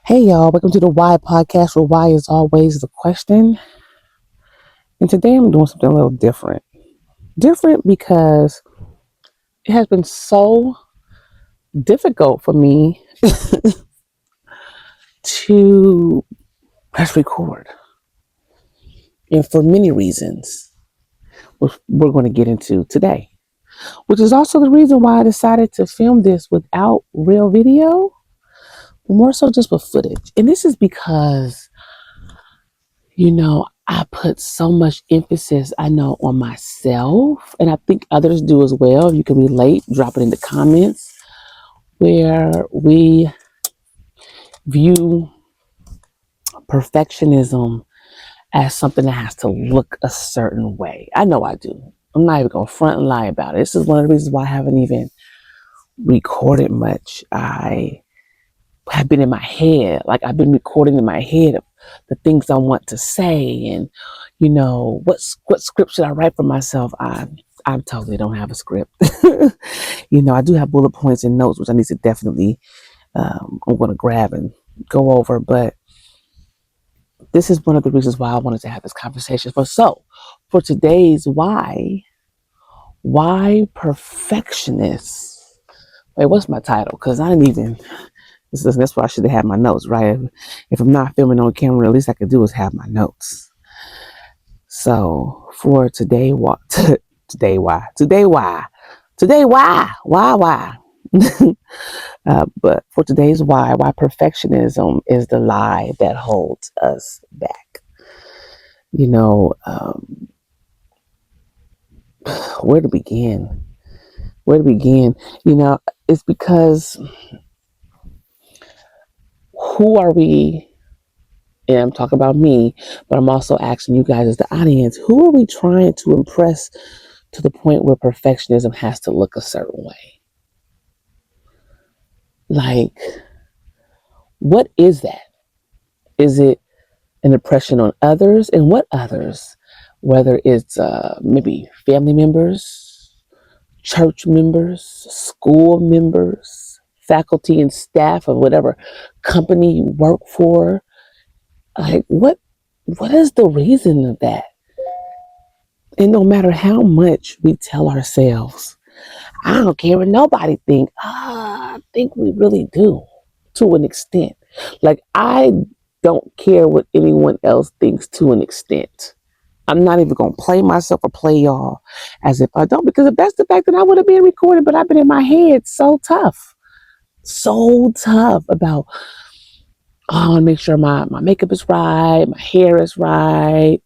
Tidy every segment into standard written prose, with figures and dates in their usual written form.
Hey y'all, welcome to the Why podcast where why is always the question. And today I'm doing something a little different. Different because it has been so difficult for me to press record. And for many reasons, which we're going to get into today. Which is also the reason why I decided to film this without real video, more so just with footage. And this is because I put so much emphasis, I know, on myself, and I think others do as well. If you can relate, drop it in the comments, where we view perfectionism as something that has to look a certain way. I know I do. I'm not even going to front and lie about it. This is one of the reasons why I haven't even recorded much. I have been in my head, like I've been recording in my head of the things I want to say, and what script should I write for myself. I totally don't have a script. I do have bullet points and notes, which I need to definitely I'm going to grab and go over. But this is one of the reasons why I wanted to have this conversation. For today's why perfectionists? Wait, what's my title? Because I didn't even. That's why I should have had my notes, right? If I'm not filming on camera, at least I could do is have my notes. So for today, why? But for today's why perfectionism is the lie that holds us back. You know, where to begin? Where to begin? It's because who are we? And I'm talking about me, but I'm also asking you guys as the audience, who are we trying to impress to the point where perfectionism has to look a certain way? Like, what is that? Is it an impression on others? And what others? Whether it's maybe family members, church members, school members, faculty and staff of whatever company you work for. Like, what is the reason of that? And no matter how much we tell ourselves, I don't care what nobody think. I think we really do, to an extent. Like, I don't care what anyone else thinks to an extent. I'm not even going to play myself or play y'all as if I don't, because if that's the fact, that I would have been recorded, but I've been in my head so tough about, I want to make sure my makeup is right, my hair is right.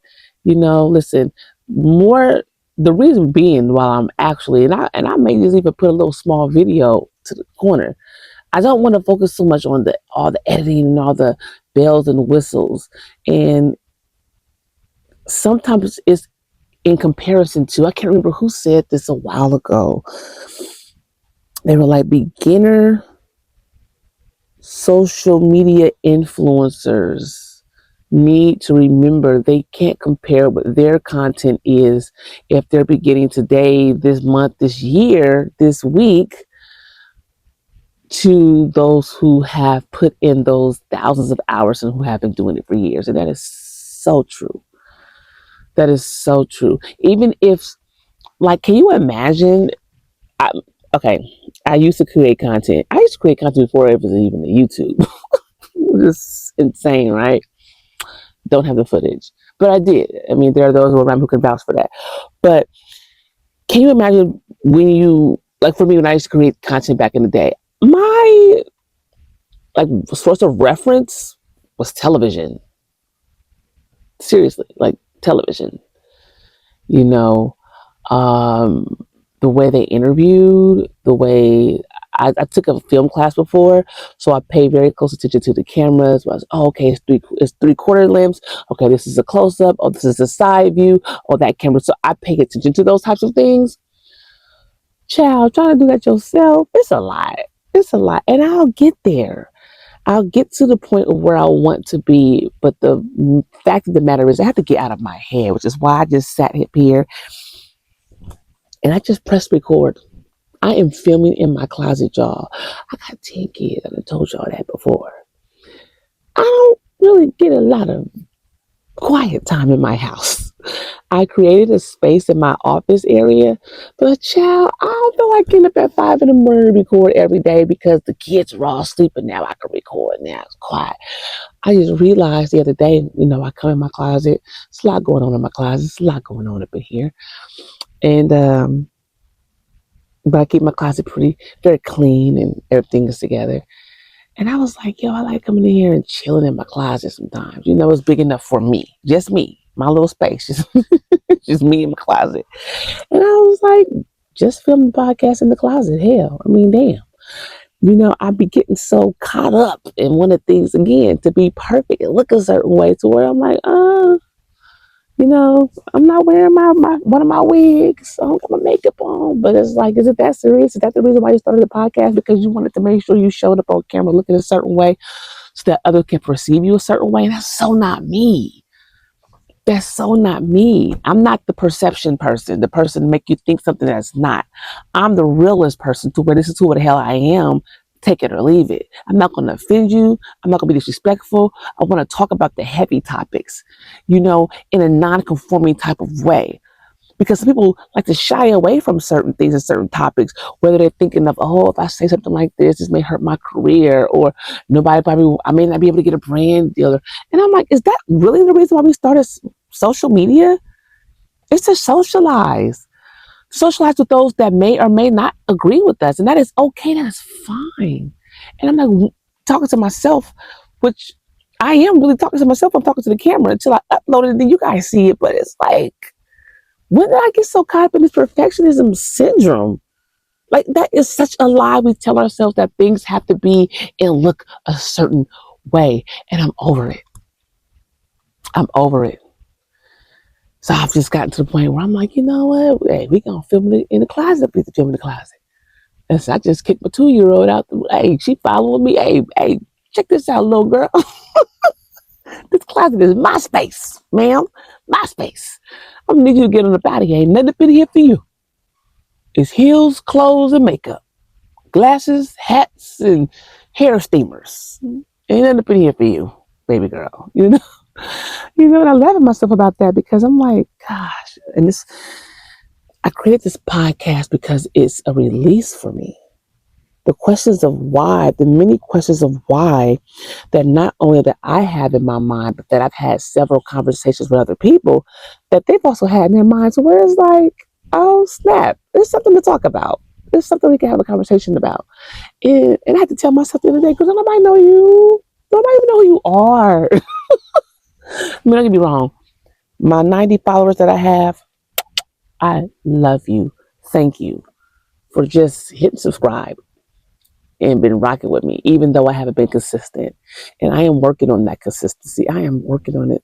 Listen, more, the reason being, while I'm actually, and I may just even put a little small video to the corner. I don't want to focus so much on all the editing and all the bells and whistles. And sometimes it's in comparison to, I can't remember who said this a while ago. They were like, beginner social media influencers need to remember they can't compare what their content is if they're beginning today, this month, this year, this week, to those who have put in those thousands of hours and who have been doing it for years. And that is so true. That is so true. Even if, like, can you imagine? Okay, I used to create content. I used to create content before it was even the YouTube. Just insane, right? Don't have the footage, but I did. I mean, there are those around who can vouch for that. But can you imagine when you, like, for me, when I used to create content back in the day, my like source of reference was television. Seriously, like television. You know, um, the way they interviewed, the way I took a film class before, so I paid very close attention to the cameras. I was, okay, it's three-quarter lengths. Okay, this is a close-up. Oh, this is a side view. Oh, that camera. So I pay attention to those types of things. Child, trying to do that yourself, it's a lot. It's a lot. And I'll get there. I'll get to the point of where I want to be. But the fact of the matter is I have to get out of my head, which is why I just sat here and I just pressed record. I am filming in my closet, y'all. I got 10 kids. I told y'all that before. I don't really get a lot of quiet time in my house. I created a space in my office area, but child, I don't feel like getting up at 5 in the morning to record every day because the kids are all sleeping now. I can record now. It's quiet. I just realized the other day, I come in my closet. It's a lot going on in my closet. It's a lot going on up in here. And but I keep my closet very clean and everything is together. And I was like, yo, I like coming in here and chilling in my closet sometimes. It's big enough for me, my little space, just me in my closet. And I was like, just filming the podcast in the closet. Hell, I mean, damn. I'd be getting so caught up in one of the things again to be perfect and look a certain way to where I'm like, I'm not wearing my one of my wigs. I don't got my makeup on. But it's like, is it that serious? Is that the reason why you started the podcast? Because you wanted to make sure you showed up on camera looking a certain way so that others can perceive you a certain way? That's so not me. That's so not me. I'm not the perception person, the person to make you think something that's not. I'm the realist person to where this is who the hell I am. Take it or leave it. I'm not going to offend you. I'm not going to be disrespectful. I want to talk about the heavy topics, in a non-conforming type of way. Because some people like to shy away from certain things and certain topics, whether they're thinking of, oh, if I say something like this may hurt my career, or I may not be able to get a brand deal. And I'm like, is that really the reason why we started social media? It's to socialize with those that may or may not agree with us. And that is okay. That is fine. And I'm like talking to myself, which I am really talking to myself. I'm talking to the camera until I upload it and then you guys see it. But it's like, when did I get so caught up in this perfectionism syndrome? Like, that is such a lie. We tell ourselves that things have to be and look a certain way. And I'm over it. I'm over it. So I've just gotten to the point where I'm like, you know what? Hey, we gonna film it in the closet. We can film in the closet. And so I just kicked my 2-year-old out. Hey, she following me. Hey, check this out, little girl. This closet is my space, ma'am. My space. I'm gonna need you to get on up out of here. Ain't nothing up in here for you. It's heels, clothes, and makeup. Glasses, hats, and hair steamers. Ain't nothing up in here for you, baby girl. And I laugh at myself about that because I'm like, gosh, I created this podcast because it's a release for me. The many questions of why that not only that I have in my mind, but that I've had several conversations with other people that they've also had in their minds where it's like, oh snap, there's something to talk about. There's something we can have a conversation about. And I had to tell myself the other day, because nobody know you. Nobody even know who you are. I mean, don't get me wrong. My 90 followers that I have, I love you. Thank you for just hitting subscribe and been rocking with me, even though I haven't been consistent. And I am working on that consistency. I am working on it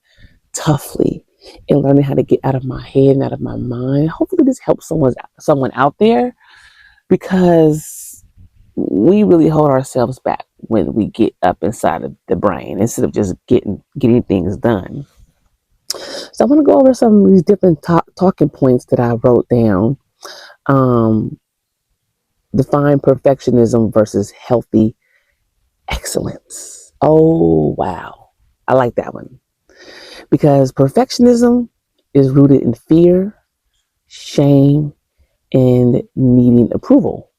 toughly and learning how to get out of my head and out of my mind. Hopefully this helps someone out there, because we really hold ourselves back when we get up inside of the brain instead of just getting things done. So I want to go over some of these different talking points that I wrote down. Define perfectionism versus healthy excellence. Oh, wow. I like that one. Because perfectionism is rooted in fear, shame, and needing approval,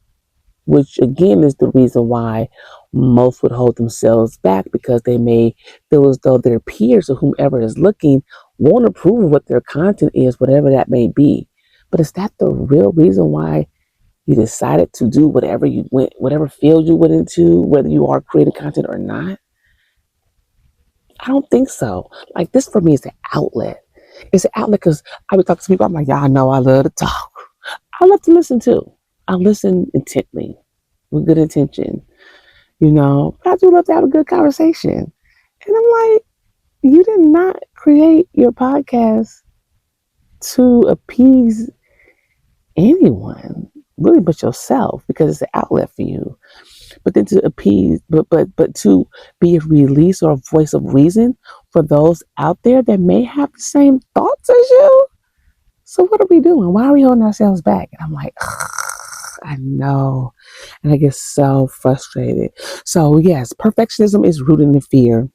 which again is the reason why most would hold themselves back, because they may feel as though their peers or whomever is looking won't approve of what their content is, whatever that may be. But is that the real reason why you decided to do whatever field you went into, whether you are creating content or not? I don't think so. Like, this for me is an outlet. It's an outlet because I would talk to people. I'm like, y'all know I love to talk. I love to listen too. I listen intently with good intention, but I do love to have a good conversation. And I'm like, you did not create your podcast to appease anyone, really, but yourself, because it's an outlet for you. But then to appease, but to be a release or a voice of reason for those out there that may have the same thoughts as you. So what are we doing? Why are we holding ourselves back? And I'm like, I know. And I get so frustrated. So yes, perfectionism is rooted in fear.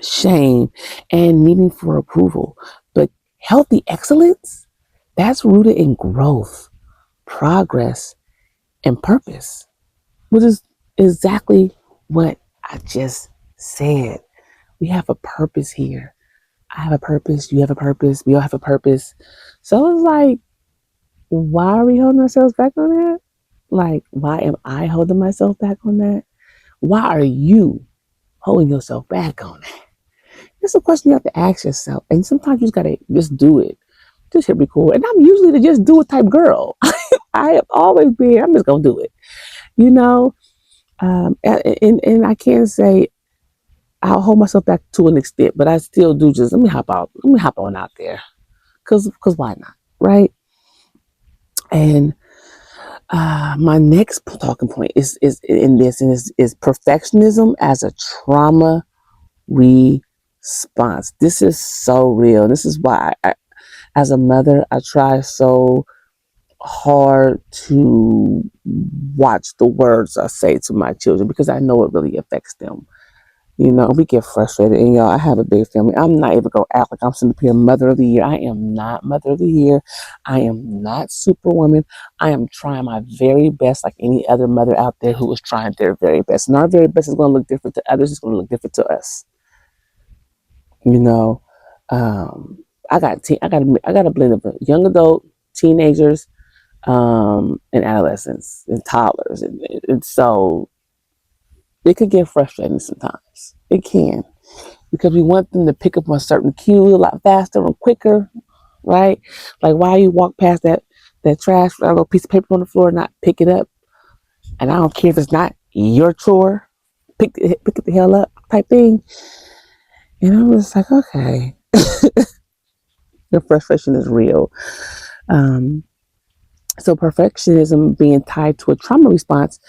shame, and needing for approval. But healthy excellence, that's rooted in growth, progress, and purpose, which is exactly what I just said. We have a purpose here. I have a purpose. You have a purpose. We all have a purpose. So it's like, why are we holding ourselves back on that? Like, why am I holding myself back on that? Why are you holding yourself back on that? It's a question you have to ask yourself. And sometimes you just gotta just do it. Just hit record. And I'm usually the just do it type girl. I have always been, I'm just gonna do it. You know? And I can't say I'll hold myself back to an extent, but I still do just let me hop out. Let me hop on out there. Cause why not? Right? And my next talking point is in this and is perfectionism as a trauma response. This is so real. This is why as a mother, I try so hard to watch the words I say to my children because I know it really affects them. You know, we get frustrated, and y'all, I have a big family. I'm not even gonna act like I'm sitting up here Mother of the Year. I am not Mother of the Year. I am not Superwoman. I am trying my very best, like any other mother out there who is trying their very best. And our very best is gonna look different to others. It's gonna look different to us. You know, I got a blend of young adult, teenagers, and adolescents and toddlers, and so it could get frustrating sometimes. It can because we want them to pick up on certain cues a lot faster and quicker, right? Like why you walk past that trash or a piece of paper on the floor and not pick it up, and I don't care if it's not your chore, pick it the hell up type thing. And I was like, okay, the frustration is real. Um, So perfectionism being tied to a trauma response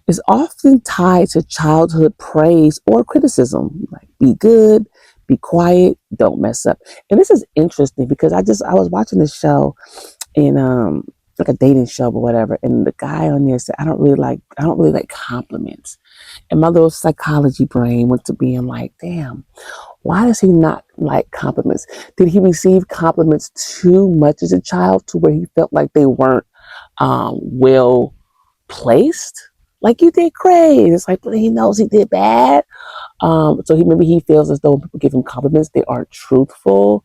is often tied to childhood praise or criticism. Like be good, be quiet, don't mess up. And this is interesting because I was watching this show in like a dating show or whatever, and the guy on there said, I don't really like compliments. And my little psychology brain went to being like, damn, why does he not like compliments? Did he receive compliments too much as a child to where he felt like they weren't well placed? Like you did great. It's like, but he knows he did bad. So maybe he feels as though when people give him compliments, they aren't truthful.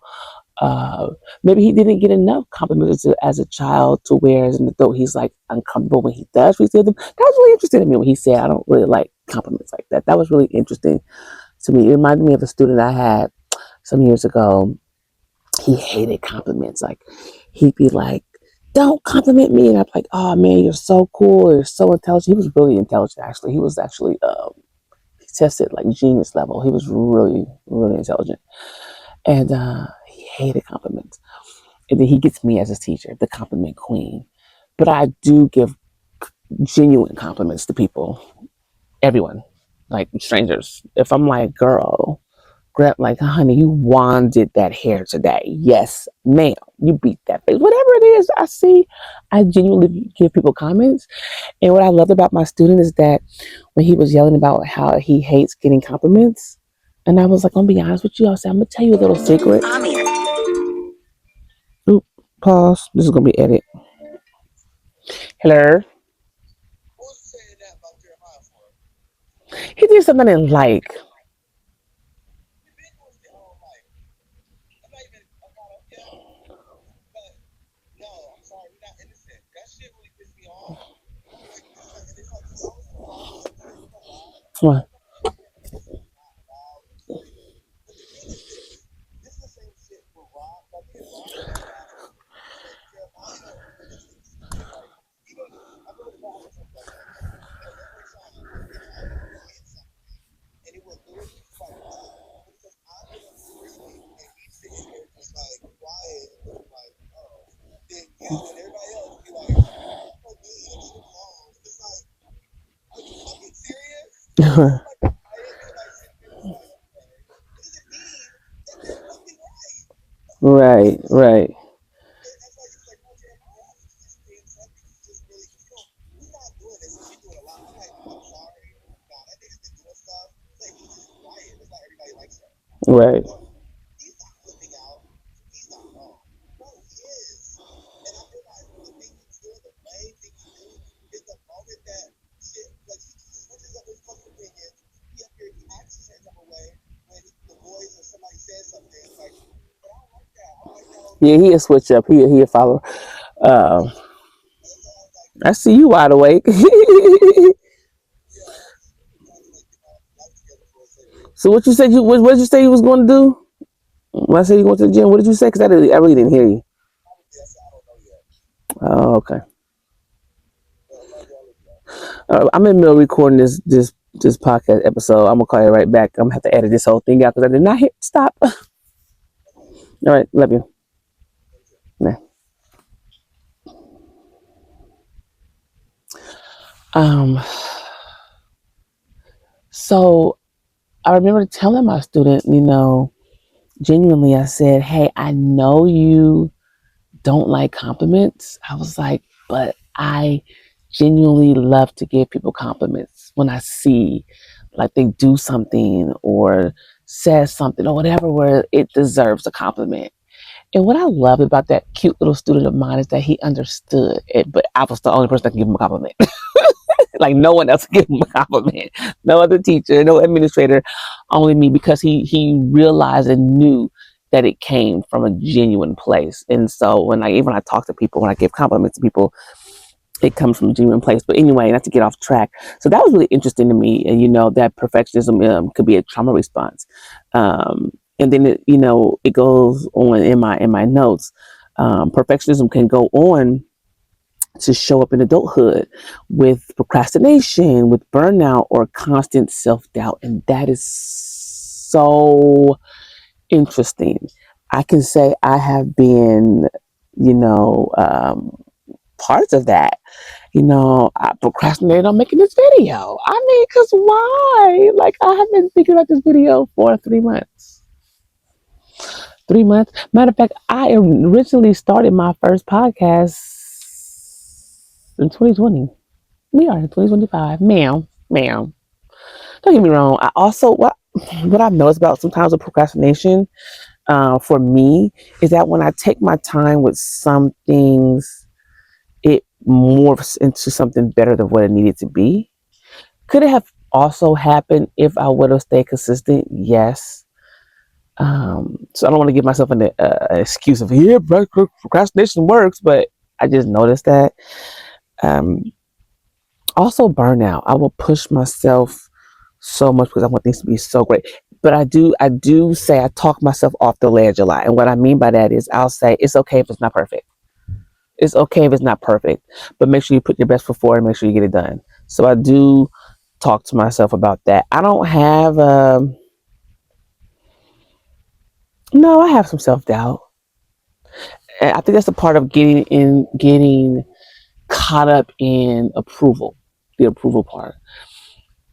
Uh, Maybe he didn't get enough compliments as a child to where as an adult he's like uncomfortable when he does receive them. That was really interesting to me when he said, I don't really like compliments like that. That was really interesting to me. It reminded me of a student I had some years ago. He hated compliments. Like he'd be like, "Don't compliment me," and I'm like, "Oh man, you're so cool. You're so intelligent." He was really intelligent. Actually, he was actually he tested like genius level. He was really really intelligent, and he hated compliments. And then he gets me as his teacher, the compliment queen. But I do give genuine compliments to people, everyone, like strangers. If I'm like, "Girl, grab like, honey, you wanded that hair today." Yes, ma'am. You beat that face. Whatever it is I see, I genuinely give people comments. And what I loved about my student is that when he was yelling about how he hates getting compliments, and I was like, I'm gonna be honest with you. I said, I'm gonna tell you a little secret. Oop, pause. This is gonna be edit. Hello. He did something I didn't like. What? Right, right. Right. Yeah, he'll switch up. He'll follow. Um, I see you wide awake. So what you said what did you say you was going to do? When I said you going to the gym, what did you say? Because I really didn't hear you. Oh, okay. I'm in the middle of recording this podcast episode. I'm gonna call you right back. I'm gonna have to edit this whole thing out because I did not hit stop. All right, love you. Nah. Um. So I remember telling my student, genuinely, I said, "Hey, I know you don't like compliments." I was like, "But I genuinely love to give people compliments when I see like they do something or says something or whatever where it deserves a compliment." And what I loved about that cute little student of mine is that he understood it, but I was the only person that could give him a compliment. Like no one else could give him a compliment. No other teacher, no administrator, only me, because he realized and knew that it came from a genuine place. And so when I talk to people, when I give compliments to people, it comes from a genuine place. But anyway, not to get off track. So that was really interesting to me. And that perfectionism could be a trauma response. And then it goes on in my notes. Perfectionism can go on to show up in adulthood with procrastination, with burnout, or constant self-doubt. And that is so interesting. I can say I have been, parts of that. I procrastinated on making this video. I mean, because why? Like, I have been thinking about this video for 3 months. 3 months. Matter of fact, I originally started my first podcast in 2020. We are in 2025. Ma'am. Don't get me wrong. I also, what I've noticed about sometimes with procrastination, for me, is that when I take my time with some things, it morphs into something better than what it needed to be. Could it have also happened if I would have stayed consistent? Yes. So I don't want to give myself an excuse of, yeah, procrastination works, but I just noticed that. Um, Also burnout. I will push myself so much because I want things to be so great. But I do say I talk myself off the ledge a lot. And what I mean by that is I'll say it's okay if it's not perfect. It's okay if it's not perfect, but make sure you put your best foot forward and make sure you get it done. So I do talk to myself about that. I don't have no, I have some self doubt. I think that's a part of getting caught up in approval, the approval part.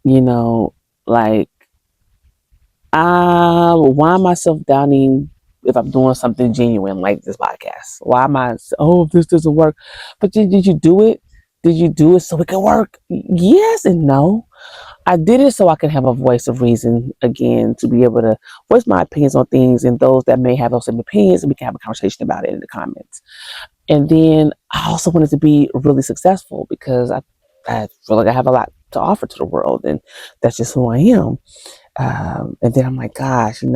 You know, like why am I self doubting if I'm doing something genuine like this podcast? Why am I, oh, if this doesn't work? But did you do it? Did you do it so it could work? Yes and no. I did it so I can have a voice of reason again, to be able to voice my opinions on things, and those that may have those same opinions, and we can have a conversation about it in the comments. And then I also wanted to be really successful because I feel like I have a lot to offer to the world, and that's just who I am. And then I'm like, gosh, am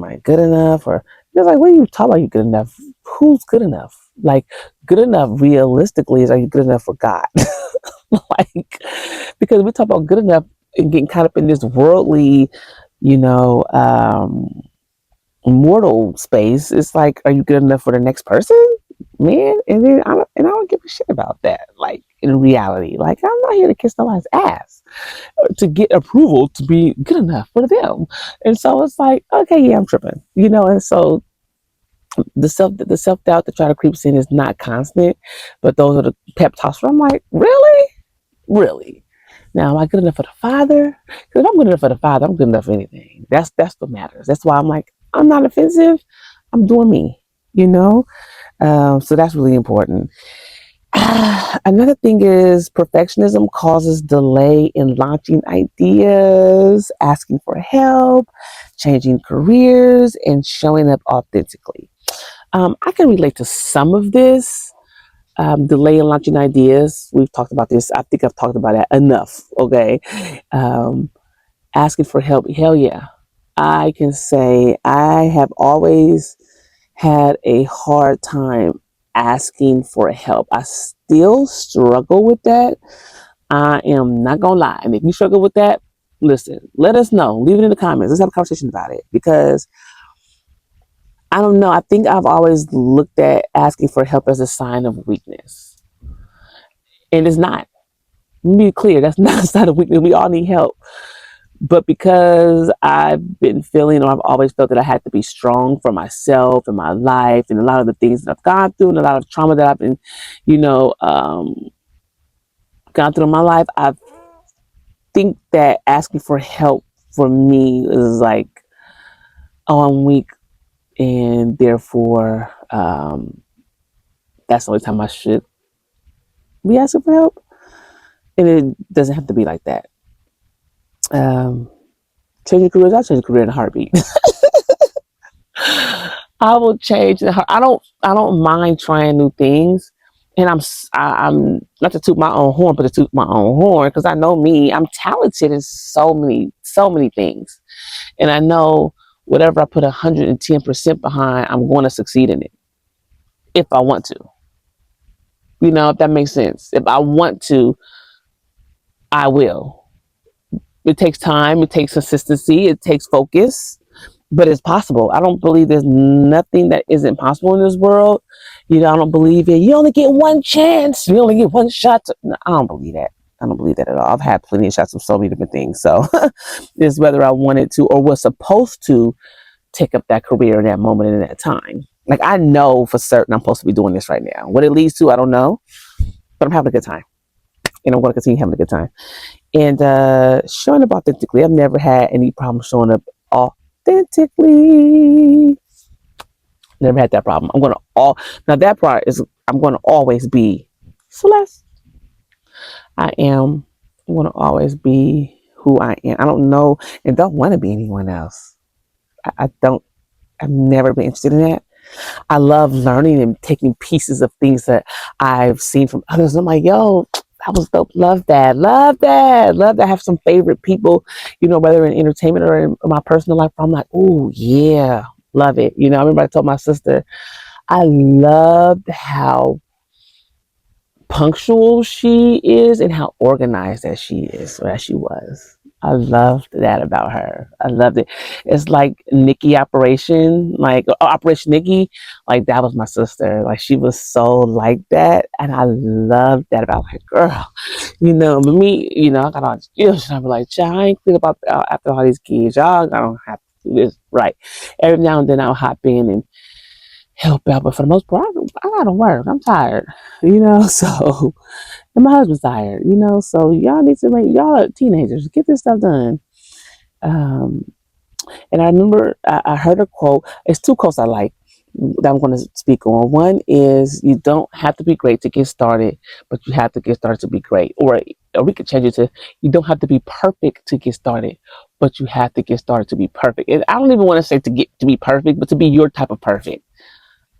I good enough? Or they're like, what are you talking about? You good enough? Who's good enough? Like, good enough realistically is, are you good enough for God? Like, because we talk about good enough and getting caught up in this worldly, you know, um, mortal space. It's like, are you good enough for the next person, man? And then I don't give a shit about that. Like, in reality, like, I'm not here to kiss nobody's ass to get approval to be good enough for them. And so it's like, okay, yeah, I'm tripping, and so the self doubt that try to creeps in is not constant, but those are the pep talks where I'm like, really. Now, am I good enough for the Father? Because if I'm good enough for the Father, I'm good enough for anything. That's what matters. That's why I'm like, I'm not offensive. I'm doing me, you know. So that's really important. Another thing is perfectionism causes delay in launching ideas, asking for help, changing careers, and showing up authentically. I can relate to some of this. Delay in launching ideas. We've talked about this. I think I've talked about that enough. Okay. Um, Asking for help. Hell yeah. I can say I have always had a hard time asking for help. I still struggle with that. I am not gonna lie. And if you struggle with that, listen, let us know. Leave it in the comments. Let's have a conversation about it. Because I don't know. I think I've always looked at asking for help as a sign of weakness. And it's not. Let me be clear, that's not a sign of weakness. We all need help. But because I've been feeling, or I've always felt that I had to be strong for myself and my life, and a lot of the things that I've gone through, and a lot of trauma that I've been, you know, gone through in my life, I think that asking for help for me is like, oh, I'm weak, and therefore, that's the only time I should be asking for help. And it doesn't have to be like that. Um, Changing careers, I'll change a career in a heartbeat. I will change. I don't mind trying new things, and I'm not to toot my own horn, but to toot my own horn because I know me. I'm talented in so many things, and I know whatever I put 110% behind, I'm going to succeed in it if I want to. You know, if that makes sense. If I want to, I will. It takes time. It takes consistency. It takes focus, but it's possible. I don't believe there's nothing that isn't possible in this world. You know, I don't believe it. You only get one chance. You only get one shot. No, I don't believe that. I don't believe that at all. I've had plenty of shots of so many different things. So it's whether I wanted to or was supposed to take up that career in that moment and in that time. Like I know for certain I'm supposed to be doing this right now. What it leads to, I don't know, but I'm having a good time. And I'm going to continue having a good time. And showing up authentically. I've never had any problem showing up authentically. Never had that problem. I'm gonna all now that part is I'm gonna always be Celeste. I am. I'm gonna always be who I am. I don't know and don't want to be anyone else. I don't. I've never been interested in that. I love learning and taking pieces of things that I've seen from others. I'm like, yo, that was dope. Love that. Love that. Love that. I have some favorite people, you know, whether in entertainment or in my personal life. I'm like, oh yeah, love it. You know, I remember I told my sister, I loved how punctual she is and how organized that she is, or that she was. I loved that about her. I loved it. It's like Nikki Operation, like Operation Nikki, like that was my sister. Like she was so like that, and I loved that about her. Girl, you know, but me, you know, I got all these kids, and I be like, child, I ain't clean about after all these kids. Y'all, I don't have to do this right. Every now and then I'll hop in and help out, but for the most part, I gotta work. I'm tired, you know. So, and my husband's tired, you know. So y'all need to make y'all are teenagers get this stuff done. Um, and I remember I heard a quote. It's two quotes I like that I'm going to speak on. One is you don't have to be great to get started, but you have to get started to be great. Or we could change it to you don't have to be perfect to get started, but you have to get started to be perfect. And I don't even want to say to get to be perfect, but to be your type of perfect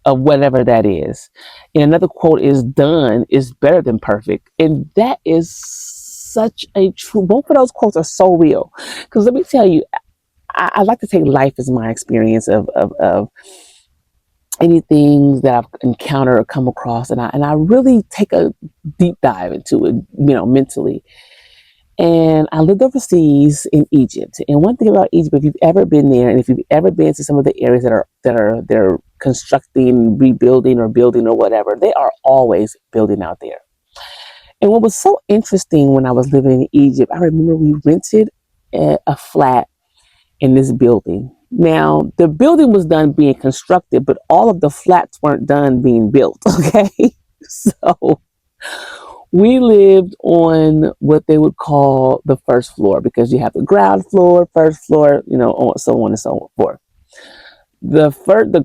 of whatever that is. And another quote is done is better than perfect. And that is such a true, both of those quotes are so real. Because let me tell you, I like to take life as my experience of anything that I've encountered or come across. And I really take a deep dive into it, you know, mentally. And I lived overseas in Egypt. And one thing about Egypt, if you've ever been there, and if you've ever been to some of the areas that are they're constructing, rebuilding, or building, or whatever, they are always building out there. And what was so interesting when I was living in Egypt, I remember we rented a flat in this building. Now, the building was done being constructed, but all of the flats weren't done being built. Okay, so we lived on what they would call the first floor because you have the ground floor, first floor, so on and so forth. The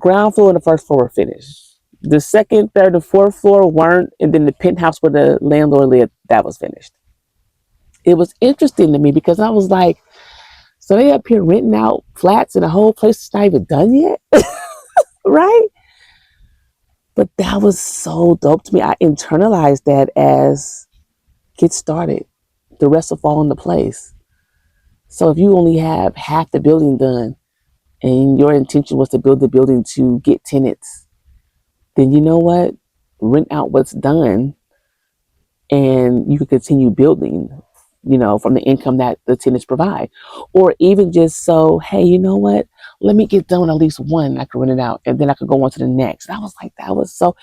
ground floor and the first floor were finished. The second, third, and fourth floor weren't, and then the penthouse where the landlord lived, that was finished. It was interesting to me because I was like, so they up here renting out flats and the whole place is not even done yet, right? But that was so dope to me. I internalized that as get started. The rest will fall into place. So if you only have half the building done and your intention was to build the building to get tenants, then you know what? Rent out what's done and you can continue building, from the income that the tenants provide. Or even just so, hey, you know what? Let me get done with at least one. I could rent it out and then I could go on to the next. I was like, that was so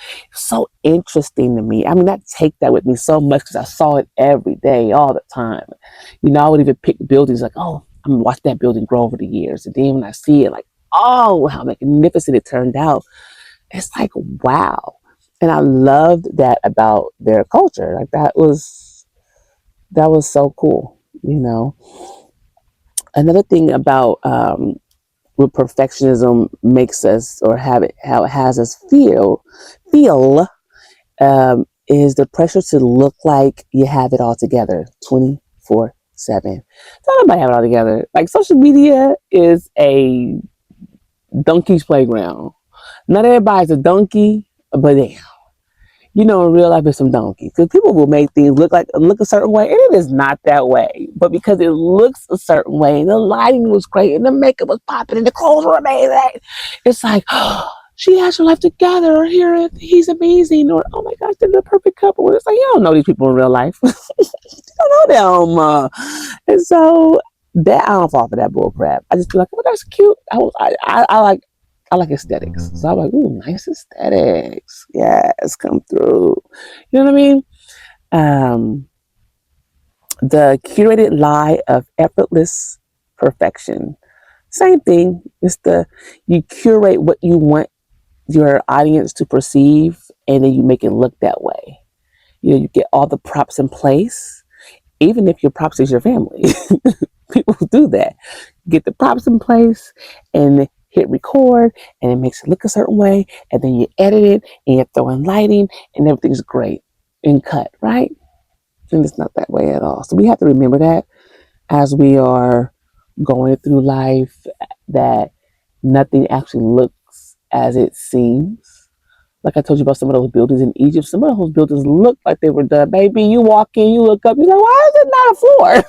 interesting to me. I mean, I take that with me so much because I saw it every day, all the time. I would even pick buildings like, oh, I'm gonna watch that building grow over the years. And then when I see it, like, oh, how magnificent it turned out. It's like, wow. And I loved that about their culture. Like that was so cool. Another thing about what perfectionism makes us or how it has us feel is the pressure to look like you have it all together 24/7. Don't nobody have it all together. Like social media is a donkey's playground. Not everybody's a donkey, but in real life, it's some donkeys. Because people will make things look a certain way, and it is not that way. But because it looks a certain way, and the lighting was great, and the makeup was popping, and the clothes were amazing, it's like, oh, she has her life together, or here he's amazing, or oh my gosh, they're the perfect couple. And it's like you don't know these people in real life. You don't know them, and so that I don't fall for that bull crap. I just be like, oh, that's cute. I like aesthetics. So I'm like, ooh, nice aesthetics. Yes, come through. You know what I mean? Um, the curated lie of effortless perfection. Same thing. You curate what you want your audience to perceive and then you make it look that way. You get all the props in place, even if your props is your family. People do that. Get the props in place and hit record and it makes it look a certain way and then you edit it and you throw in lighting and everything's great and cut, right? And it's not that way at all. So we have to remember that as we are going through life, that nothing actually looks as it seems. Like I told you about some of those buildings in Egypt, some of those buildings look like they were done. Baby, you walk in, you look up, you're like, why is it not a floor?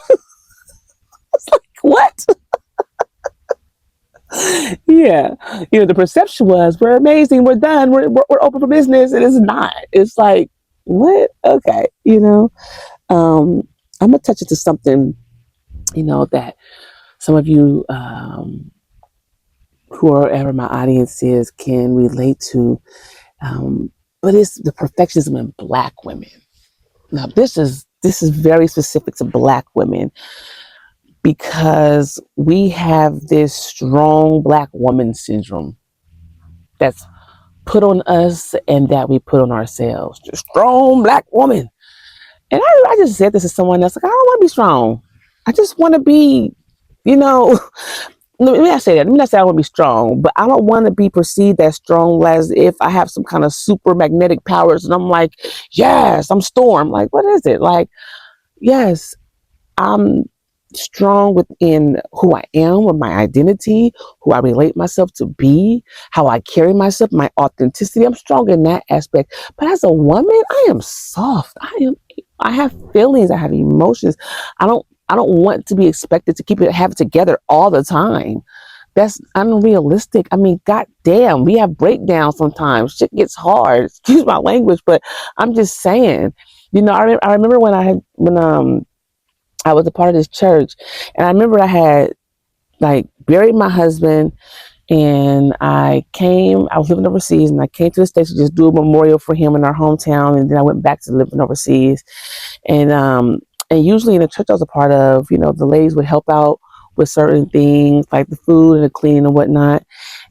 It's like, what? Yeah. The perception was, we're amazing, we're done, we're open for business. And it's not. It's like, what? Okay. I'm going to touch into something, that some of you, whoever my audience is, can relate to. But it's the perfectionism in Black women. Now, this is very specific to Black women because we have this strong Black woman syndrome that's put on us and that we put on ourselves. The strong Black woman. And I just said this to someone else, like, I don't want to be strong. I just want to be, you know, let me not say that. Let me not say I want to be strong, but I don't want to be perceived as strong as if I have some kind of super magnetic powers. And I'm like, yes, I'm Storm. Like, what is it? Like, yes, I'm strong within who I am, with my identity, who I relate myself to be, how I carry myself, my authenticity. I'm strong in that aspect. But as a woman, I am soft. I have feelings. I have emotions. I don't want to be expected to have it together all the time. That's unrealistic. I mean, goddamn, we have breakdowns sometimes. Shit gets hard. Excuse my language, but I'm just saying. I remember when I was a part of this church, and I remember I had like buried my husband, and I was living overseas, and I came to the States to just do a memorial for him in our hometown, and then I went back to living overseas, and usually in the church I was a part of, the ladies would help out with certain things like the food and the cleaning and whatnot,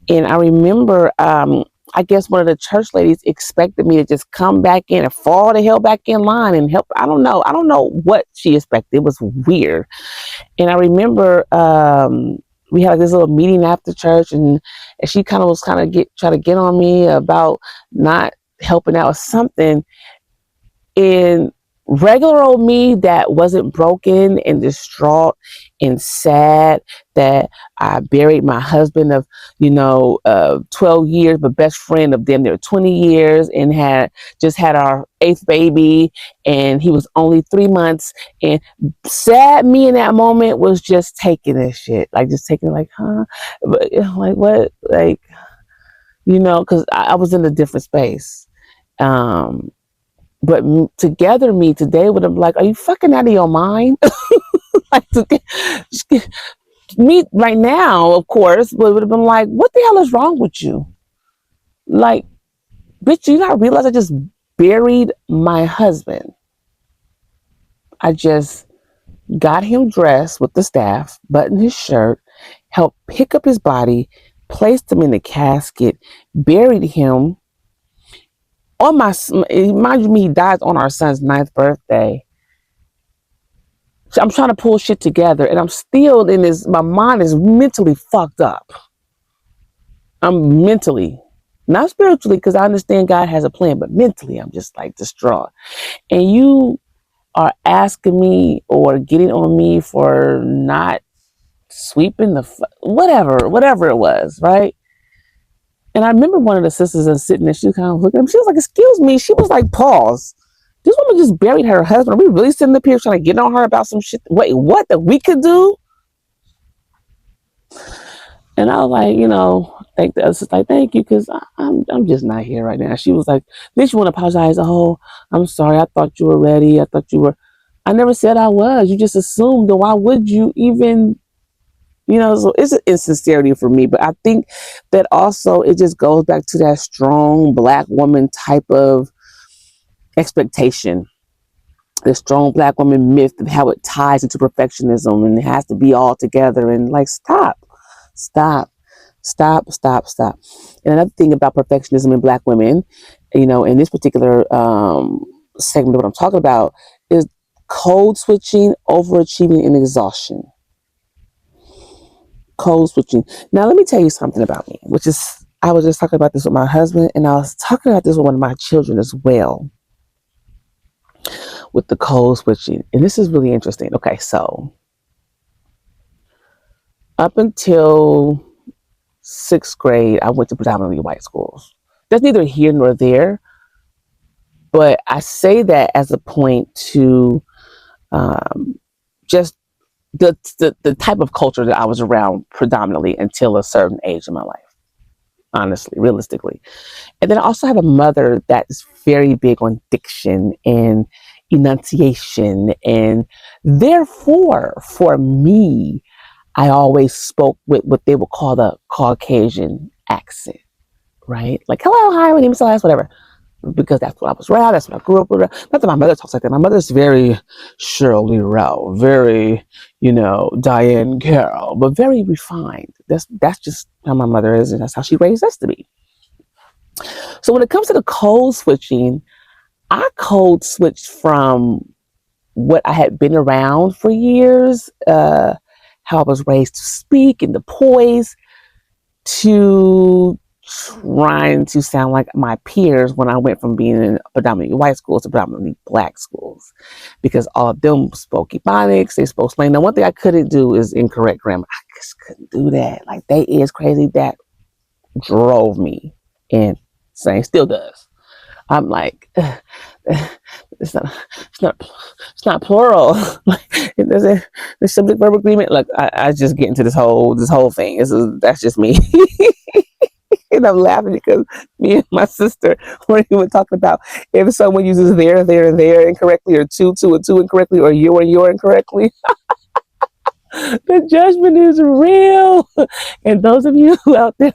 and I remember, I guess one of the church ladies expected me to just come back in and fall the hell back in line and help. I don't know what she expected. It was weird. And I remember we had like this little meeting after church, and she kind of was kind of try to get on me about not helping out with something. And regular old me that wasn't broken and distraught and sad that I buried my husband of 12 years, but best friend of them there 20 years, and had just had our eighth baby, and he was only 3 months. And sad me in that moment was just taking this shit, like just taking like, huh, but like what, like because I was in a different space. um but together, me today would have like, are you fucking out of your mind? Like me right now, of course, would have been like, what the hell is wrong with you? Like, bitch, you not realize I just buried my husband. I just got him dressed with the staff, buttoned his shirt, helped pick up his body, placed him in the casket, buried him on my, mind you, he died on our son's 9th birthday. So I'm trying to pull shit together, and I'm still in this. My mind is mentally fucked up. I'm mentally, not spiritually, because I understand God has a plan, but mentally, I'm just like distraught. And you are asking me or getting on me for not sweeping the whatever it was, right? And I remember one of the sisters was sitting there. She was kind of looking at me. She was like, "Excuse me." She was like, "Pause. This woman just buried her husband. Are we really sitting up here trying to get on her about some shit? Wait, what that we could do?" And I was like, thank the other sister, like, thank you, because I'm just not here right now. She was like, then she want to apologize. Oh, I'm sorry. I thought you were ready. I thought you were. I never said I was. You just assumed. Then why would you even? So it's an insincerity for me. But I think that also it just goes back to that strong Black woman type of expectation, the strong Black woman myth, and how it ties into perfectionism, and it has to be all together. And like, stop, stop. And another thing about perfectionism in Black women, in this particular segment of what I'm talking about, is code switching, overachieving, and exhaustion. Code switching. Now, let me tell you something about me, which is, I was just talking about this with my husband, and I was talking about this with one of my children as well, with the code switching. And this is really interesting. Okay, so up until 6th grade, I went to predominantly white schools. That's neither here nor there, but I say that as a point to just the type of culture that I was around predominantly until a certain age in my life, honestly, realistically. And then I also have a mother that is very big on diction and enunciation. And therefore, for me, I always spoke with what they would call the Caucasian accent, right? Like, hello, hi, my name is Celeste, whatever. Because that's what I was around, that's what I grew up with. Not that my mother talks like that. My mother's very Shirley Rao, very, Diane Carroll, but very refined. That's just how my mother is, and that's how she raised us to be. So when it comes to the code switching, I code switched from what I had been around for years, how I was raised to speak and the poise, to trying to sound like my peers when I went from being in predominantly white schools to predominantly Black schools, because all of them spoke Ebonics, they spoke slang. Now, one thing I couldn't do is incorrect grammar. I just couldn't do that. Like, they is crazy. That drove me insane. Still does. I'm like, it's not, it's not plural. Like, it doesn't. The subject verb agreement. Look, I just get into this whole thing. That's just me. And I'm laughing because me and my sister were even talking about if someone uses there incorrectly, or two and two incorrectly, or your incorrectly. The judgment is real. And those of you out there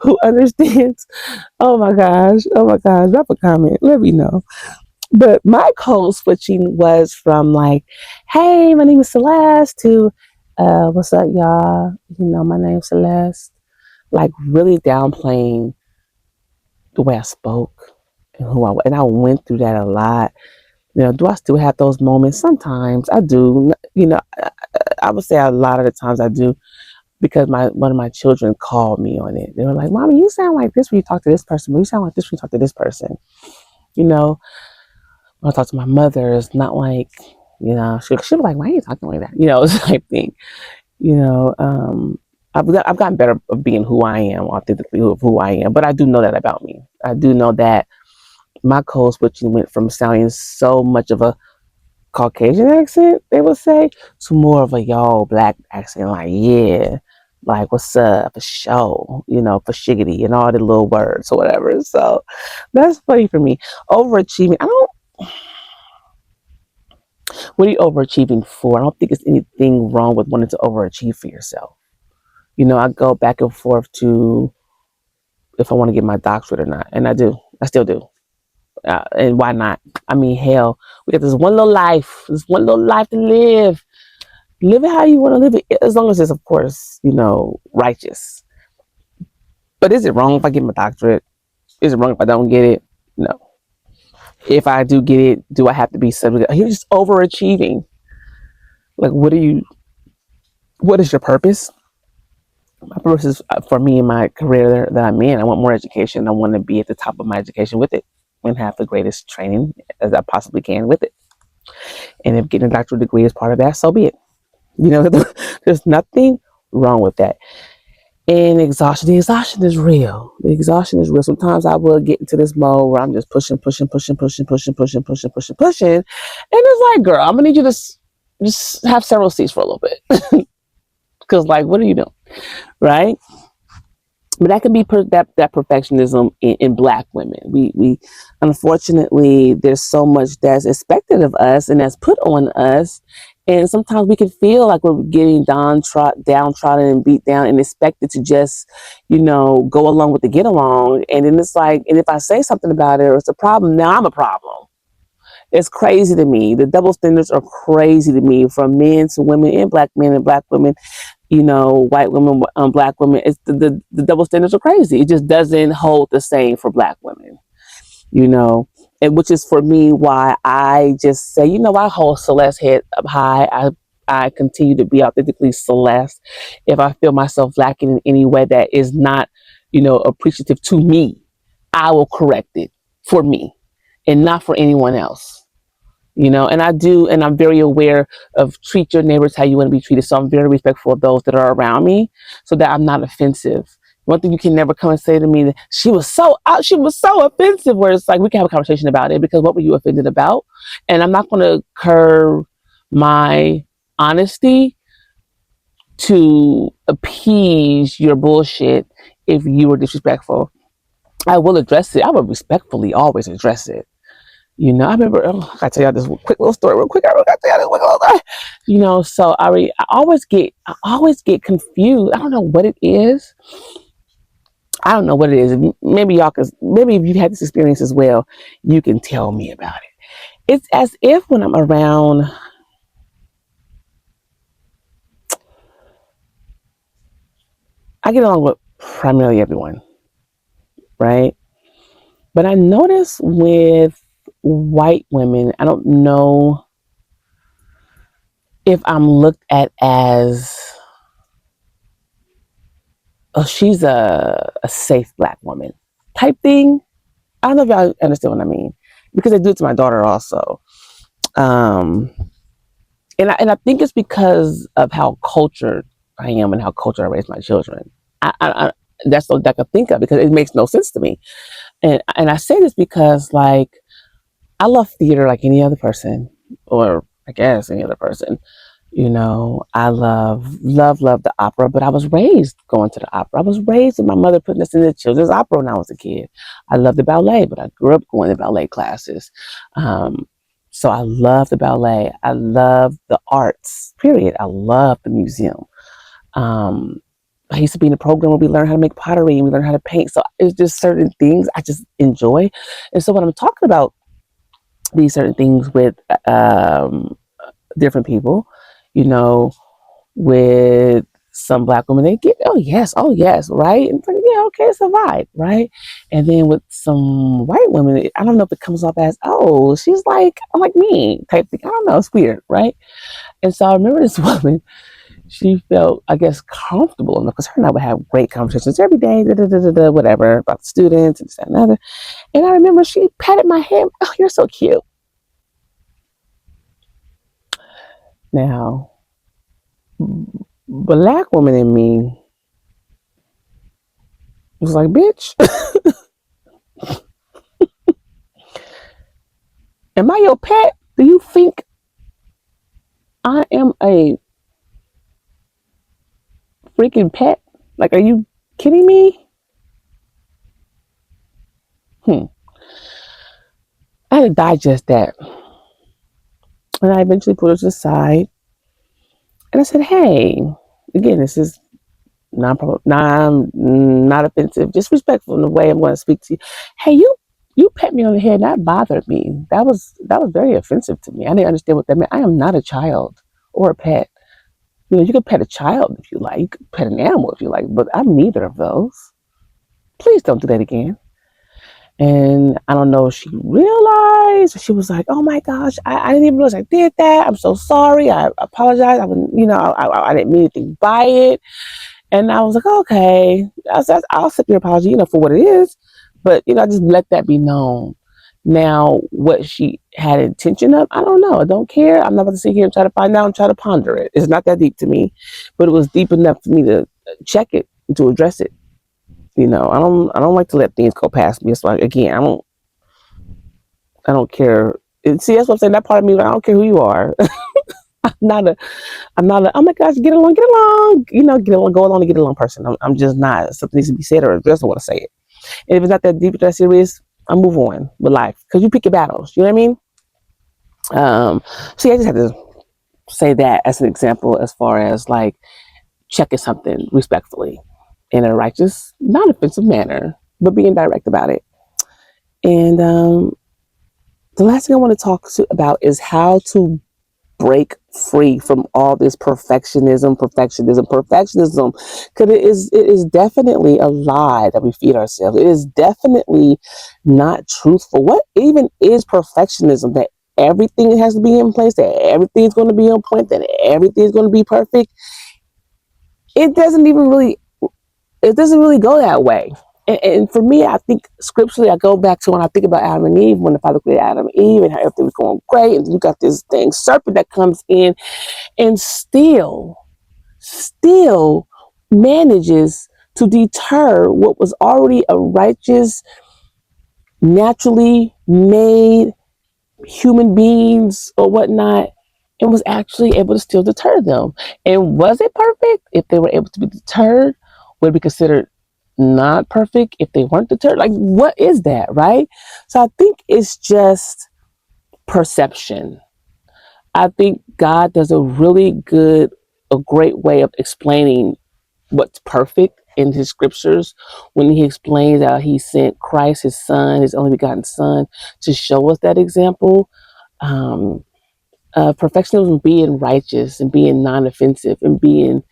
who understands, oh my gosh, drop a comment, let me know. But my code switching was from like, hey, my name is Celeste, to what's up, y'all? My name's Celeste. Like, really downplaying the way I spoke and who I was. And I went through that a lot. Do I still have those moments? Sometimes I do. I would say a lot of the times I do. because one of my children called me on it. They were like, "Mommy, you sound like this when you talk to this person, but you sound like this when you talk to this person." You know, when I talk to my mother, it's not like, she'll be like, "Why are you talking like that?" Type thing. You know, I've gotten better of being who I am, authentically of who I am. But I do know that about me. I do know that my code switching went from sounding so much of a Caucasian accent, they would say, to more of a y'all black accent, like, yeah, like, what's up, for show, for shiggity, and all the little words or whatever. So that's funny for me. Overachieving, what are you overachieving for? I don't think there's anything wrong with wanting to overachieve for yourself. I go back and forth to if I want to get my doctorate or not, and I do. I still do. And why not? I mean, hell, we got this one little life to live. Live it how you want to live it, as long as it's, of course, righteous. But is it wrong if I get my doctorate? Is it wrong if I don't get it? No. If I do get it, do I have to be subject? You're just overachieving. Like, what is your purpose? My purpose is for me in my career that I'm in. I want more education. I want to be at the top of my education with it and have the greatest training as I possibly can with it. And if getting a doctoral degree is part of that, so be it. There's nothing wrong with that. And the exhaustion is real. The exhaustion is real. Sometimes I will get into this mode where I'm just pushing. And it's like, girl, I'm gonna need you to just have several seats for a little bit. Because, like, what are you doing? Right? But that can be that perfectionism in Black women. We unfortunately, there's so much that's expected of us and that's put on us, and sometimes we can feel like we're getting downtrodden and beat down, and expected to just, go along with the get along. And then it's like, and if I say something about it or it's a problem, now I'm a problem. It's crazy to me. The double standards are crazy to me, from men to women, and Black men and Black women, white women, Black women. It's the double standards are crazy. It just doesn't hold the same for Black women, and which is for me why I just say, I hold Celeste's head up high. I continue to be authentically Celeste. If I feel myself lacking in any way that is not, appreciative to me, I will correct it for me and not for anyone else. And I do, and I'm very aware of treat your neighbors how you want to be treated. So I'm very respectful of those that are around me, so that I'm not offensive. One thing you can never come and say to me that she was so offensive, where it's like, we can have a conversation about it, because what were you offended about? And I'm not going to curb my honesty to appease your bullshit. If you were disrespectful, I will address it. I will respectfully always address it. I remember, I gotta tell y'all this quick little story real quick. I gotta tell y'all this quick little story. So I always get confused. I don't know what it is. Maybe maybe if you've had this experience as well, you can tell me about it. It's as if when I'm around, I get along with primarily everyone, right? But I notice with white women, I don't know if I'm looked at as, oh, she's a safe Black woman type thing. I don't know if y'all understand what I mean, because I do it to my daughter also. Um, and I think it's because of how cultured I am and how cultured I raise my children. That's all I can think of, because it makes no sense to me. And I say this because, like, I love theater like any other person, or I guess any other person. I love the opera, but I was raised going to the opera. I was raised with my mother putting us in the children's opera when I was a kid. I love the ballet, but I grew up going to ballet classes. So I love the ballet. I love the arts, period. I love the museum. I used to be in a program where we learned how to make pottery and we learned how to paint. So it's just certain things I just enjoy. And so when I'm talking about these certain things with different people, you know, with some Black women, they get, oh yes, right? And it's like, yeah, okay, it's a vibe, right? And then with some white women, I don't know if it comes off as, oh, she's like me type thing. I don't know, it's weird, right? And so I remember this woman, she felt, I guess, comfortable enough because her and I would have great conversations every day, whatever, about the students and this, that, and other. And I remember she patted my head. Oh, you're so cute. Now, black woman in me was like, bitch, am I your pet? Do you think I am a freaking pet? Like, are you kidding me? Hmm. I had to digest that. And I eventually put her to the side. And I said, hey, again, this is not offensive, just respectful in the way I'm going to speak to you. Hey, you pet me on the head, and that bothered me. That was very offensive to me. I didn't understand what that meant. I am not a child or a pet. You know, you can pet a child if you like, you can pet an animal if you like, but I'm neither of those. Please don't do that again. And I don't know if she realized. She was like, "Oh my gosh, I didn't even realize I did that. I'm so sorry. I apologize. I didn't mean anything by it." And I was like, "Okay, I'll accept your apology, for what it is." But I just let that be known. Now, what she had intention of, I don't know. I don't care. I'm not about to sit here and try to find out and try to ponder it. It's not that deep to me, but it was deep enough for me to check it, to address it. I don't like to let things go past me. It's like, again, I don't care. See, that's what I'm saying. That part of me, like, I don't care who you are. I'm not a, I'm not a, oh my gosh, get along, get along, go along and get along person. I'm just not. Something needs to be said or addressed. I want to say it. And if it's not that deep, that serious, I move on with life because you pick your battles. You know what I mean? See, I just had to say that as an example as far as like checking something respectfully in a righteous, non offensive manner, but being direct about it. And the last thing I want to talk about is how to break free from all this perfectionism, because it is definitely a lie that we feed ourselves. It is definitely not truthful. What even is perfectionism? That everything has to be in place, that everything's going to be on point, that everything's going to be perfect. It doesn't even really it doesn't really go that way. And for me, I think scripturally, I go back to when I think about Adam and Eve, when the Father created Adam and Eve, and how everything was going great, and you got this thing serpent that comes in and still manages to deter what was already a righteous, naturally made human beings or whatnot, and was actually able to still deter them. And was it perfect? If they were able to be deterred, would it be considered not perfect if they weren't deterred? Like, what is that, right? So I think it's just perception. I think God does a great way of explaining what's perfect in his scriptures when he explains how he sent Christ, his son, his only begotten son, to show us that example. Um, Perfectionism being righteous and being non-offensive and being,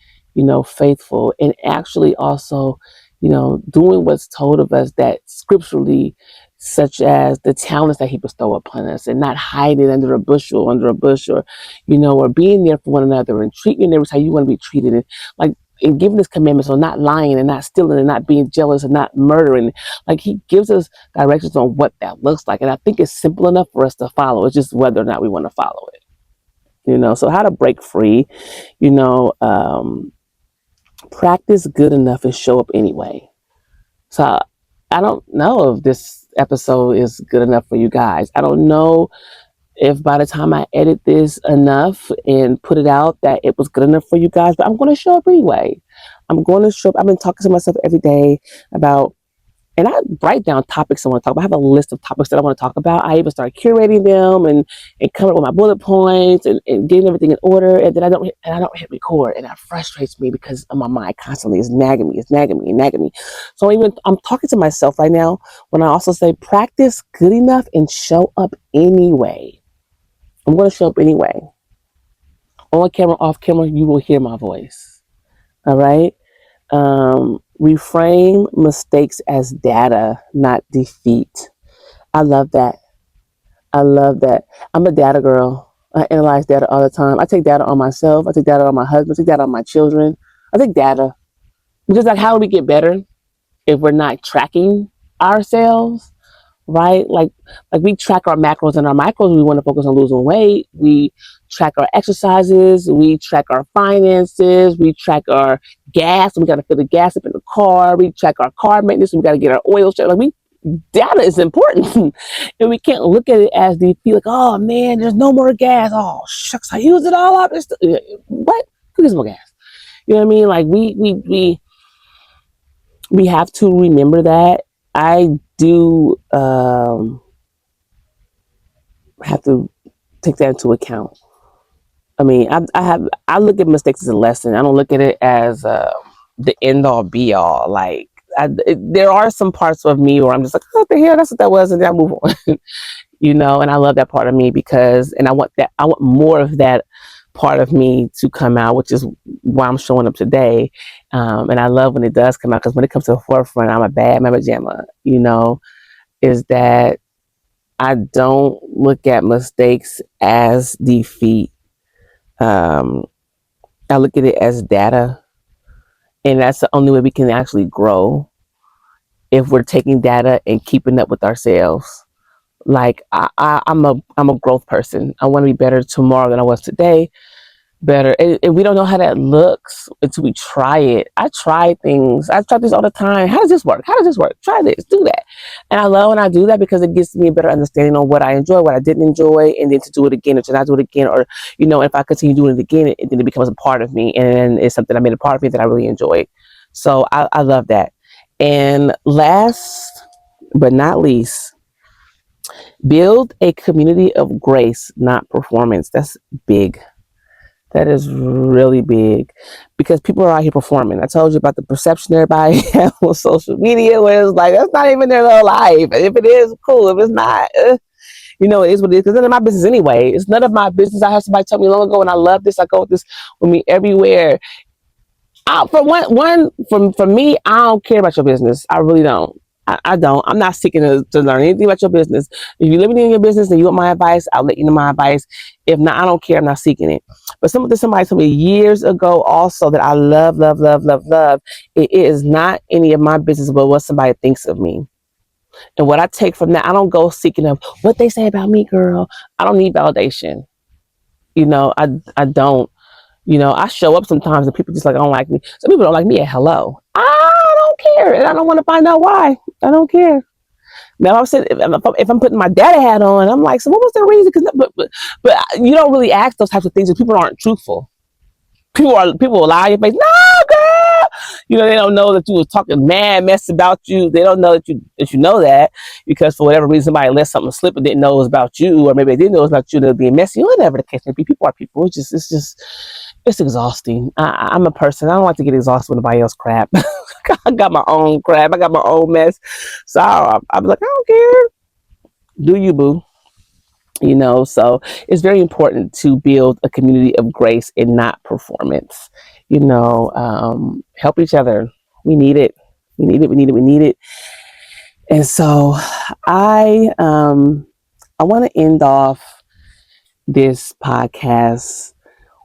faithful, and actually also, doing what's told of us that scripturally, such as the talents that he bestowed upon us, and not hiding under a bush, or being there for one another and treating your neighbors how you want to be treated, and like, and giving us commandments on not lying and not stealing and not being jealous and not murdering. Like, he gives us directions on what that looks like. And I think it's simple enough for us to follow. It's just whether or not we want to follow it. So how to break free, you know um, practice good enough and show up anyway. So I don't know if this episode is good enough for you guys. I don't know if by the time I edit this enough and put it out that it was good enough for you guys, but I'm going to show up anyway. I'm going to show up. I've been talking to myself every day about, and I write down topics I want to talk about. I have a list of topics that I want to talk about. I even start curating them and coming up with my bullet points and getting everything in order. And then I don't hit record, and that frustrates me because my mind constantly is nagging me, and nagging me. So I'm talking to myself right now when I also say practice good enough and show up anyway. I'm going to show up anyway. On camera, off camera, you will hear my voice. All right. Reframe mistakes as data, not defeat. I love that. I love that. I'm a data girl. I analyze data all the time. I take data on myself. I take data on my husband. I take data on my children. I take data because, like, how do we get better if we're not tracking ourselves? Right? Like we track our macros and our micros. We want to focus on losing weight. We track our exercises. We track our finances. We track our gas. We got to fill the gas up in the car. We track our car maintenance. We got to get our oil checked. Like, data is important, and we can't look at it as defeat. Like, oh man, there's no more gas. Oh shucks, I used it all up. What? Who gets more gas? You know what I mean? Like, we have to remember that. I do have to take that into account. I mean, I look at mistakes as a lesson. I don't look at it as the end all be all. Like, there are some parts of me where I'm just like, oh, what the hell, that's what that was, and then I move on. And I love that part of me and I want more of that part of me to come out, which is why I'm showing up today. And I love when it does come out, because when it comes to the forefront, I'm a bad mama jamma, is that I don't look at mistakes as defeat. I look at it as data, and that's the only way we can actually grow, if we're taking data and keeping up with ourselves. Like, I'm a growth person. I want to be better tomorrow than I was today. Better, and we don't know how that looks until we try it. I try things. I try this all the time. How does this work? How does this work? Try this, do that. And I love when I do that, because it gives me a better understanding on what I enjoy, what I didn't enjoy, and then to do it again, or to not do it again, or if I continue doing it again, then it becomes a part of me, and it's something I made a part of me that I really enjoy. So I love that. And last but not least, build a community of grace, not performance. That's big. That is really big, because people are out here performing. I told you about the perception everybody has on social media, where it's like, that's not even their real life. If it is, cool. If it's not, it is what it is. Because none of my business anyway. It's none of my business. I had somebody tell me long ago, and I love this. I go with this with me everywhere. For me, I don't care about your business. I really don't. I don't. I'm not seeking to learn anything about your business. If you're living in your business and you want my advice, I'll let you know my advice. If not, I don't care. I'm not seeking it. But somebody told me years ago also that I love, love, love, love, love. It is not any of my business but what somebody thinks of me. And what I take from that, I don't go seeking of what they say about me, girl. I don't need validation. I don't. I show up sometimes and people just like, I don't like me. Some people don't like me at hello. I don't care, and I don't want to find out why. I don't care. Now, if I'm putting my daddy hat on, I'm like, so what was the reason? But you don't really ask those types of things if people aren't truthful. People will lie in your face. No, girl. They don't know that you was talking mad mess about you. They don't know that you know that, because for whatever reason somebody let something slip and didn't know it was about you, or maybe they didn't know it was about you. They're being messy. Whatever the case may be. People are people. It's exhausting. I'm a person. I don't like to get exhausted with anybody else's crap. I got my own crap. I got my own mess. So I'm like, I don't care. Do you, boo? So it's very important to build a community of grace and not performance. Help each other. We need it. We need it. We need it. We need it. And so I want to end off this podcast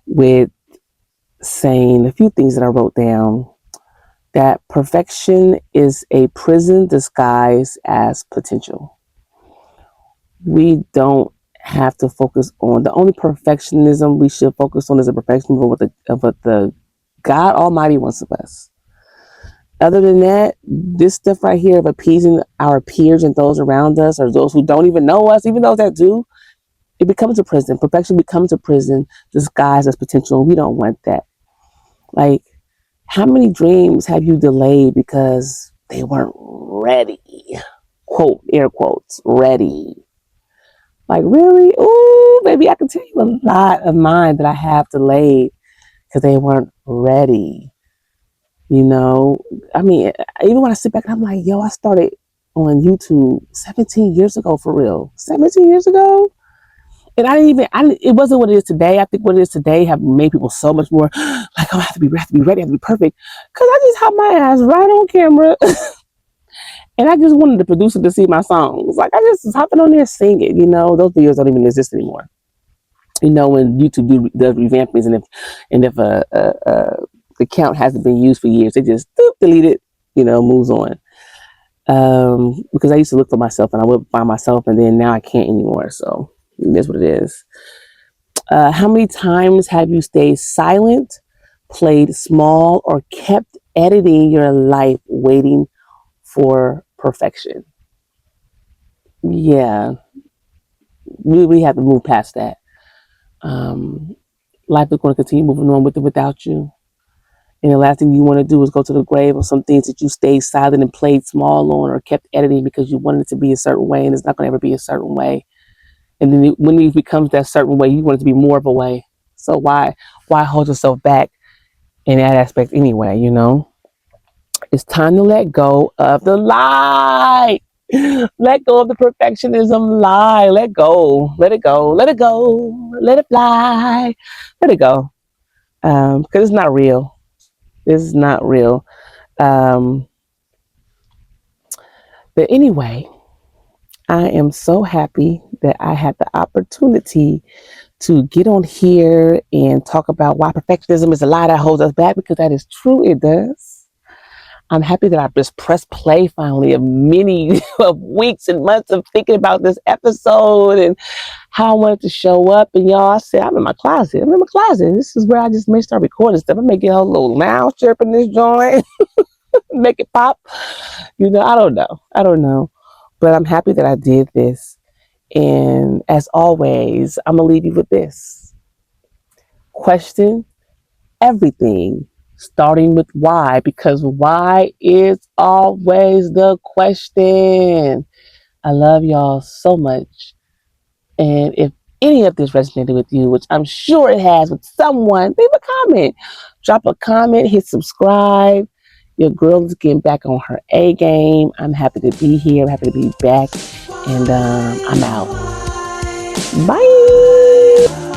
with saying a few things that I wrote down. That perfection is a prison disguised as potential. We don't have to focus on the only perfectionism we should focus on is the perfectionism of what the God Almighty wants of us. Other than that, this stuff right here of appeasing our peers and those around us, or those who don't even know us, even those that do, it becomes a prison. Perfection becomes a prison disguised as potential. We don't want that. Like, how many dreams have you delayed because they weren't ready? Quote, air quotes, ready. Like, really? Ooh, baby, I can tell you a lot of mine that I have delayed because they weren't ready. I mean, even when I sit back and I'm like, yo, I started on YouTube 17 years ago, for real. 17 years ago? And it wasn't what it is today. I think what it is today have made people so much more like, oh, I have to be ready, I have to be perfect. Because I just have my ass right on camera. And I just wanted the producer to see my songs. Like, I just was hopping on there singing, those videos don't even exist anymore. You know, when YouTube does revampings, and if a account hasn't been used for years, they just delete it. Moves on. Because I used to look for myself and I would find myself, and then now I can't anymore. So that's what it is. How many times have you stayed silent, played small, or kept editing your life, waiting for perfection? Yeah, we have to move past that. Um, Life is going to continue moving on with it without you. And the last thing you want to do is go to the grave on some things that you stayed silent and played small on or kept editing because you wanted it to be a certain way, and it's not going to ever be a certain way. And then when it becomes that certain way, you want it to be more of a way. So why hold yourself back in that aspect anyway? It's time to let go of the lie. Let go of the perfectionism lie. Let go. Let it go. Let it go. Let it fly. Let it go. Because it's not real. This is not real. Um, but anyway, I am so happy that I had the opportunity to get on here and talk about why perfectionism is a lie that holds us back, because that is true. It does. I'm happy that I just pressed play finally of many of weeks and months of thinking about this episode and how I wanted to show up. And y'all, I said, I'm in my closet. I'm in my closet. This is where I just may start recording stuff. I may get a little lounge chirp in this joint, make it pop. I don't know. I don't know. But I'm happy that I did this. And as always, I'm going to leave you with this. Question everything, starting with why, because why is always the question. I love y'all so much. And if any of this resonated with you, which I'm sure it has with someone, leave a comment. Drop a comment, hit subscribe. Your girl is getting back on her A game. I'm happy to be here. I'm happy to be back. And I'm out. Bye.